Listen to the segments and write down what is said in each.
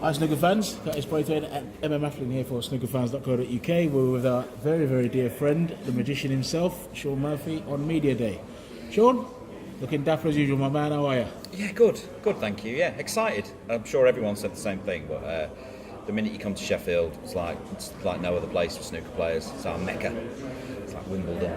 Hi snooker fans, Curtis Braithwaite at Mafflin here for snookerfans.co.uk. We're with our very, very dear friend, the magician himself, Shaun Murphy, on Media Day. Shaun, looking dapper as usual, my man, how are you? Yeah, good, thank you. Yeah, excited. I'm sure everyone said the same thing, but the minute you come to Sheffield, it's like no other place for snooker players. It's our mecca. It's like Wimbledon.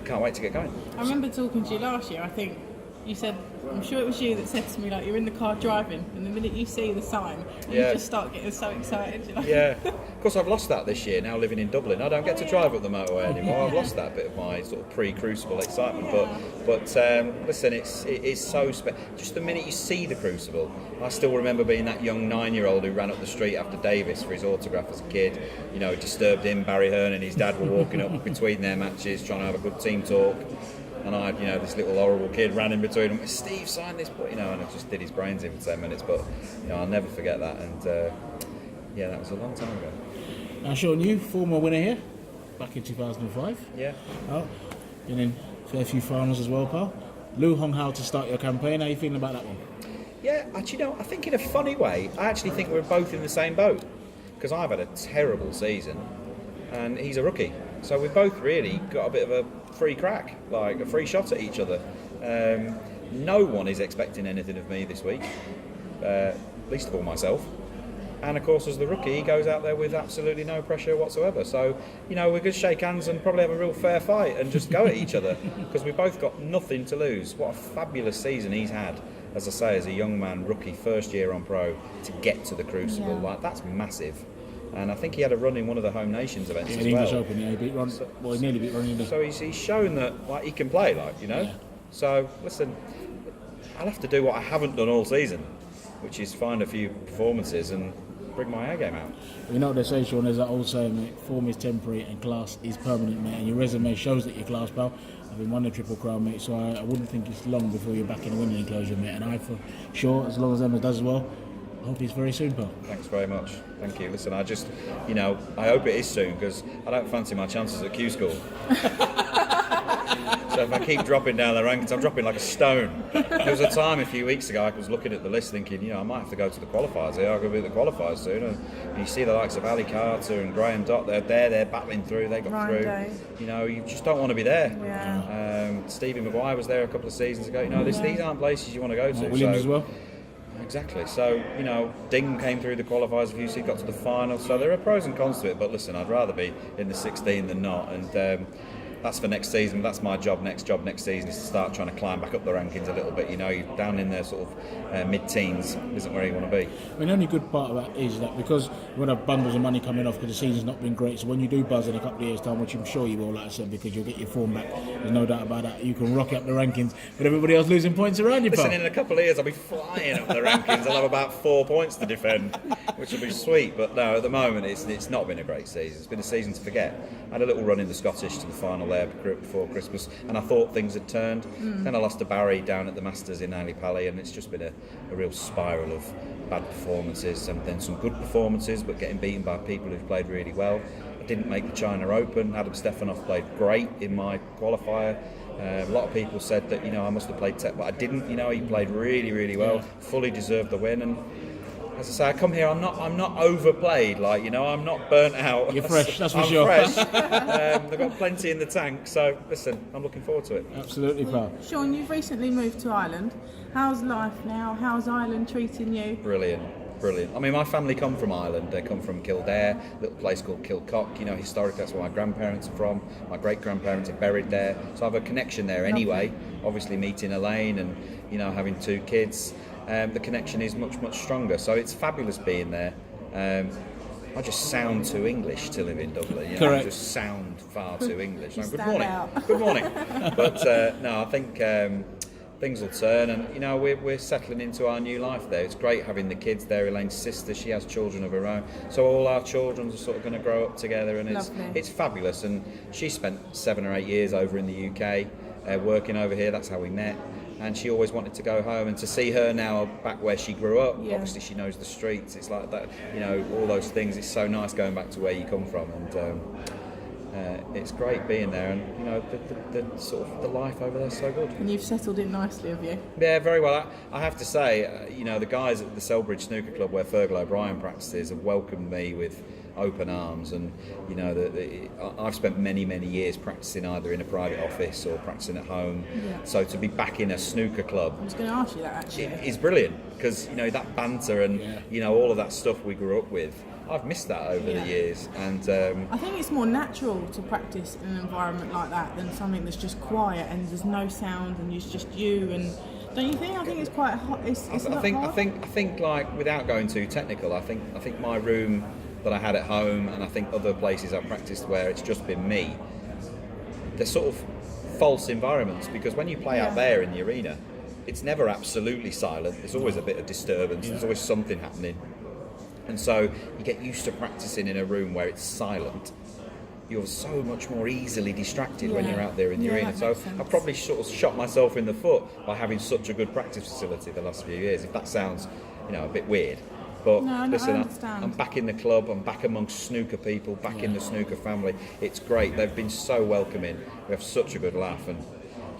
Can't wait to get going. I remember talking to you last year, I think you said, I'm sure it was you that said to me, like, you're in the car driving, and the minute you see the sign, you just start getting so excited. You're like... Yeah, of course I've lost that this year, now living in Dublin. I don't get to drive up the motorway anymore. I've lost that bit of my sort of pre-Crucible excitement. But listen, it is so special. Just the minute you see the Crucible, I still remember being that young 9-year-old who ran up the street after Davis for his autograph as a kid. You know, disturbed him, Barry Hearn and his dad were walking up between their matches, trying to have a good team talk. And I, this little horrible kid ran in between them. Steve, sign this book, and I just did his brains in for 10 minutes. But I'll never forget that. And that was a long time ago. Now, Shaun, you former winner here, back in 2005. Yeah. Oh, been in a fair few finals as well, pal. Lou Hong Hao to start your campaign. How are you feeling about that one? Yeah, actually, I think in a funny way, I actually think we're both in the same boat because I've had a terrible season, and he's a rookie. So we've both really got a bit of a free crack, like a free shot at each other. No one is expecting anything of me this week, least of all myself. And of course, as the rookie, he goes out there with absolutely no pressure whatsoever. So, we're going to shake hands and probably have a real fair fight and just go at each other because we've both got nothing to lose. What a fabulous season he's had, as I say, as a young man, rookie, first year on pro, to get to the Crucible. Yeah. Like, that's massive. And I think he had a run in one of the Home Nations events as well. English Open, he beat Ron. He nearly beat Ron. So he's shown that he can play, Yeah. So listen, I'll have to do what I haven't done all season, which is find a few performances and bring my A game out. You know what they say, Shaun? There's that old saying, mate, form is temporary and class is permanent, mate. And your resume shows that you're class, pal. I've been won the Triple Crown, mate, so I wouldn't think it's long before you're back in the winning enclosure, mate. And I, for sure, as long as Emma does as well, I hope it's very soon, pal. Thanks very much. Thank you. Listen, I just, I hope it is soon because I don't fancy my chances at Q School. So if I keep dropping down the rankings, I'm dropping like a stone. There was a time a few weeks ago I was looking at the list thinking, I might have to go to the qualifiers here. I'm going to be at the qualifiers soon. And you see the likes of Ali Carter and Graham Dott, they're battling through, they got through. Day. You just don't want to be there. Yeah. Stevie Maguire was there a couple of seasons ago. These aren't places you want to go to. Williams as well. Exactly. So, Ding came through the qualifiers a few, so he got to the final. So there are pros and cons to it. But listen, I'd rather be in the 16 than not. And that's for next season. That's my job next season is to start trying to climb back up the rankings a little bit. You're down in there sort of mid-teens isn't where you want to be. I mean, the only good part of that is that because you won't have bundles of money coming off because the season's not been great. So when you do buzz in a couple of years' time, which I'm sure you will, like I said, because you'll get your form back. There's no doubt about that. You can rocket up the rankings, but everybody else losing points around you. Listen, in a couple of years, I'll be flying up the rankings. I'll have about 4 points to defend, which will be sweet. But no, at the moment, it's not been a great season. It's been a season to forget. I had a little run in the Scottish to the final there before Christmas, and I thought things had turned. Then I lost to Barry down at the Masters in Ali Pally, and it's just been a real spiral of bad performances and then some good performances, but getting beaten by people who've played really well. I didn't make the China Open. Adam Stefanov played great in my qualifier. A lot of people said that I must have played tech, but I didn't. He played really, really well. Fully deserved the win. And as I say, I come here. I'm not overplayed. I'm not burnt out. You're fresh. That's for I'm sure. Fresh. They've got plenty in the tank. So listen, I'm looking forward to it. Absolutely, pal. Shaun, you've recently moved to Ireland. How's life now? How's Ireland treating you? Brilliant. I mean, my family come from Ireland. They come from Kildare, a little place called Kilcock. Historically, that's where my grandparents are from. My great-grandparents are buried there. So I have a connection there anyway. Obviously, meeting Elaine and, having 2 kids. The connection is much, much stronger. So it's fabulous being there. I just sound too English to live in Dublin. Correct. I just sound far too English. Good stand morning. out. Good morning. But no, I think things will turn, and we're settling into our new life there. It's great having the kids there. Elaine's sister, she has children of her own, so all our children are sort of going to grow up together, and it's fabulous. And she spent 7 or 8 years over in the UK, working over here. That's how we met. And she always wanted to go home, and to see her now back where she grew up, obviously she knows the streets, it's like that, all those things. It's so nice going back to where you come from, and it's great being there, and you know the sort of the life over there is so good. And you've settled in nicely, have you? Yeah, very well. I have to say, you know, the guys at the Selbridge Snooker Club where Fergal O'Brien practices have welcomed me with open arms, and you know, I've spent many years practicing either in a private office or practicing at home. Yeah. So to be back in a snooker club, I was going to ask you that actually. is brilliant, because you know that banter and you know all of that stuff we grew up with. I've missed that over the years, and I think it's more natural to practice in an environment like that than something that's just quiet and there's no sound and it's just you. And don't you think? I think it's quite hot. It's a lot hard. I think like, without going too technical, I think my room that I had at home, and I think other places I've practiced where it's just been me, they're sort of false environments, because when you play out there in the arena, it's never absolutely silent. There's always a bit of disturbance. There's always something happening. And so you get used to practicing in a room where it's silent. You're so much more easily distracted when you're out there in the arena. So I probably sort of shot myself in the foot by having such a good practice facility the last few years, if that sounds, you know, a bit weird. But listen, I'm back in the club, I'm back amongst snooker people, back in the snooker family. It's great. They've been so welcoming. We have such a good laugh, and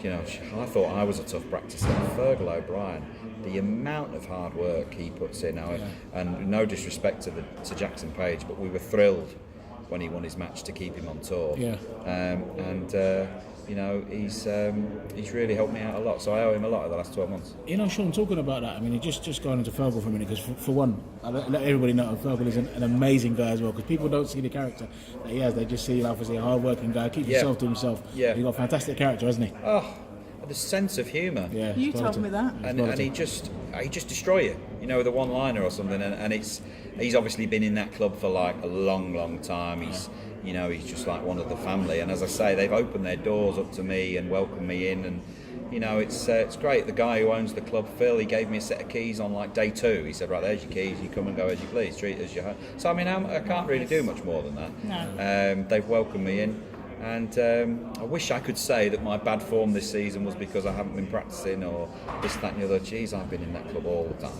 you know, I thought I was a tough practicer. Fergal O'Brien, the amount of hard work he puts in now, and no disrespect to Jackson Page, but we were thrilled when he won his match to keep him on tour. You know, he's really helped me out a lot, so I owe him a lot over the last 12 months. You know, Shaun, talking about that, I mean, just going into Fergal for a minute, because for one, I let everybody know Fergal is an amazing guy as well, because people don't see the character that he has. They just see him as a hard-working guy, keeps himself to himself. Yeah. He's got a fantastic character, hasn't he? Oh, the sense of humour. Yeah, you told me that. And he just destroy you, you know, with a one-liner or something, and he's obviously been in that club for like a long time. You know, he's just like one of the family, and as I say, they've opened their doors up to me and welcomed me in, and you know, it's great. The guy who owns the club, Phil, he gave me a set of keys on like day 2. He said, right, there's your keys, you come and go as you please, treat it as your home. So I mean, I can't really do much more than that. No. They've welcomed me in, and I wish I could say that my bad form this season was because I haven't been practicing or this, that and the other. Geez, I've been in that club all the time.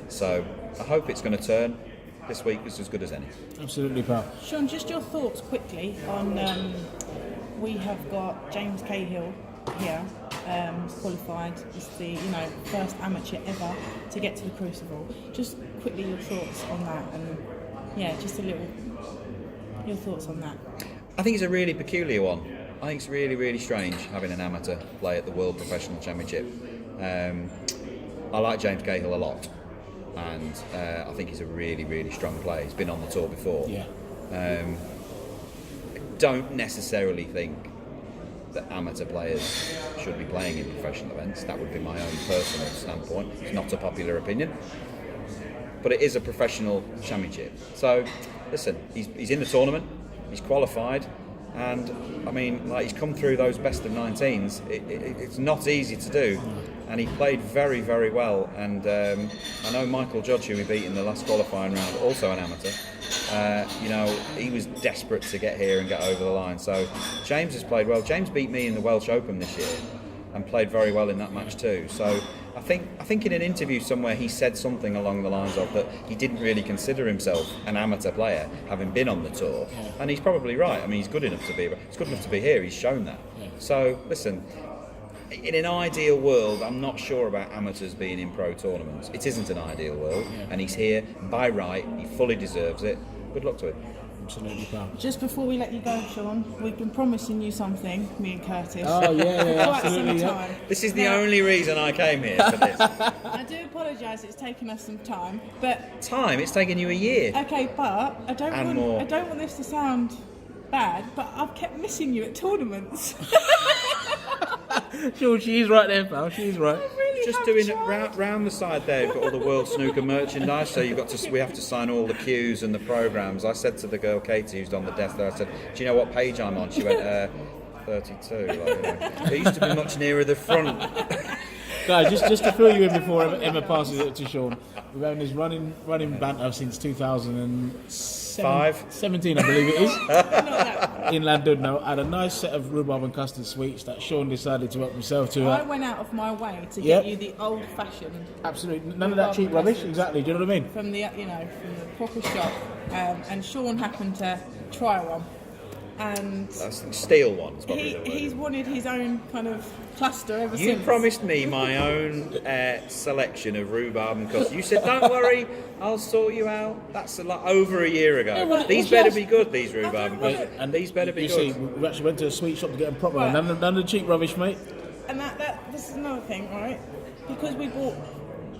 So I hope it's going to turn. This week was as good as any. Absolutely, pal. Shaun, just your thoughts quickly on, we have got James Cahill here, qualified as the first amateur ever to get to the Crucible. Just quickly your thoughts on that, and just a little your thoughts on that. I think it's a really peculiar one. I think it's really strange having an amateur play at the World Professional Championship. I like James Cahill a lot. And I think he's a really strong player. He's been on the tour before. I don't necessarily think that amateur players should be playing in professional events. That would be my own personal standpoint. It's not a popular opinion, but it is a professional championship. So listen, he's in the tournament, he's qualified, and I mean, like, he's come through those best of 19s. It's not easy to do, and he played very well. And I know Michael Judge, who we beat in the last qualifying round, also an amateur. You know, he was desperate to get here and get over the line. So James has played well. James beat me in the Welsh Open this year and played very well in that match too. So I think in an interview somewhere he said something along the lines of that he didn't really consider himself an amateur player, having been on the tour, and he's probably right. I mean, he's good enough to be here. He's shown that. So listen, in an ideal world, I'm not sure about amateurs being in pro tournaments. It isn't an ideal world, and he's here by right. He fully deserves it. Good luck to him. Absolutely, pal. Just before we let you go, Shaun, we've been promising you something, me and Curtis. Oh, yeah, quite absolutely. some time. This is the only reason I came here for this. I do apologise, it's taken us some time, but Time? It's taken you a year. okay, but I don't want this to sound bad, but I've kept missing you at tournaments. Sure, she's right there, pal. She's right. Just doing it round the side there. You've got all the World Snooker merchandise, so we have to sign all the cues and the programs. I said to the girl Katie, who's on the desk there, I said, "Do you know what page I'm on?" She went, 32. It used to be much nearer the front. Guys, just to fill you in before Emma passes it to Shaun, we've had this running banter since 2017, I believe it is, in Llandudno. Had a nice set of rhubarb and custard sweets that Shaun decided to help himself to. I went out of my way to get you the old-fashioned. Absolutely, none of that cheap rubbish. Exactly. Do you know what I mean? From the proper shop, and Shaun happened to try one. and That's steel ones. Probably the word. he's wanted his own kind of cluster ever You since. promised me my own selection of rhubarb and custard. You said, "Don't worry, I'll sort you out." That's over a year ago. well, These it's better just- be good. These rhubarb and Mate, custard. And these better be You good. see, we actually went to a sweet shop to get them proper. Right. None of the cheap rubbish, mate. And this is another thing, right? Because we bought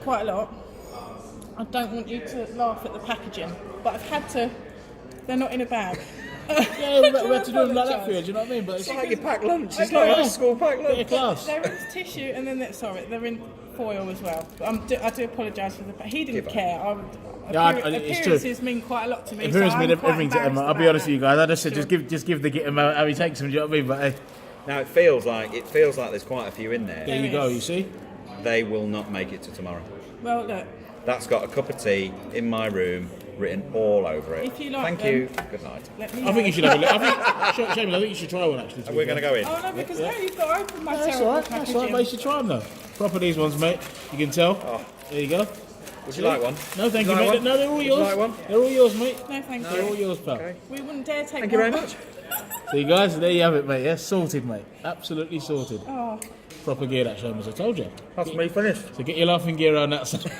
quite a lot, I don't want you to laugh at the packaging, but I've had to. They're not in a bag. Yeah, we had to do them like that for you. Do you know what I mean? But It's like your packed lunch. It's Okay. like a school packed bit of lunch. class. They're in tissue, and then they're in foil as well. I do apologise for the. He didn't Give care. Yeah, it's true. Appearances mean quite a lot to me. Appearance so mean I'm quite everything to Emma. embarrassed I'll be about honest with you that. guys. I just said just give the get him how he takes them. Do you know what I mean? But Now it feels like there's quite a few in there. there you go. You see. They will not make it to tomorrow. Well, look. That's got a cup of tea in my room written all over it. If you like Thank them, you. Good night. Let me I know. think you should have a look. Seamus, I think you should try one actually. We're going to go in. Oh no, because now you've got to open my That's terrible all right. That's packaging. all right, mate. You should try them though. Proper these ones, mate. You can tell. Oh. There you go. Would you like one? No, thank Would you, like mate. one? No, they're all Would you yours. like one? They're all yours, mate. No, thank They're all you. yours, pal. Okay. We wouldn't dare take Thank you very one. much. So you guys, there you have it, mate. Yeah, sorted, mate. Absolutely sorted. Oh, Proper gear that Seamus. I told you. That's me finished. So get your laughing gear on that side.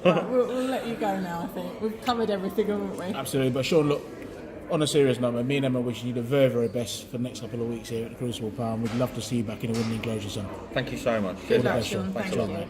right, we'll let you go now. I think we've covered everything, haven't we? Absolutely. But Sean, look, on a serious note, mate, me and Emma wishing you the very, very best for the next couple of weeks here at the Crucible Palm. We'd love to see you back in a winning enclosure, son. Thank you so much. All Cheers. the luck, best, Sean. Sean. Thank Cheers, you. mate.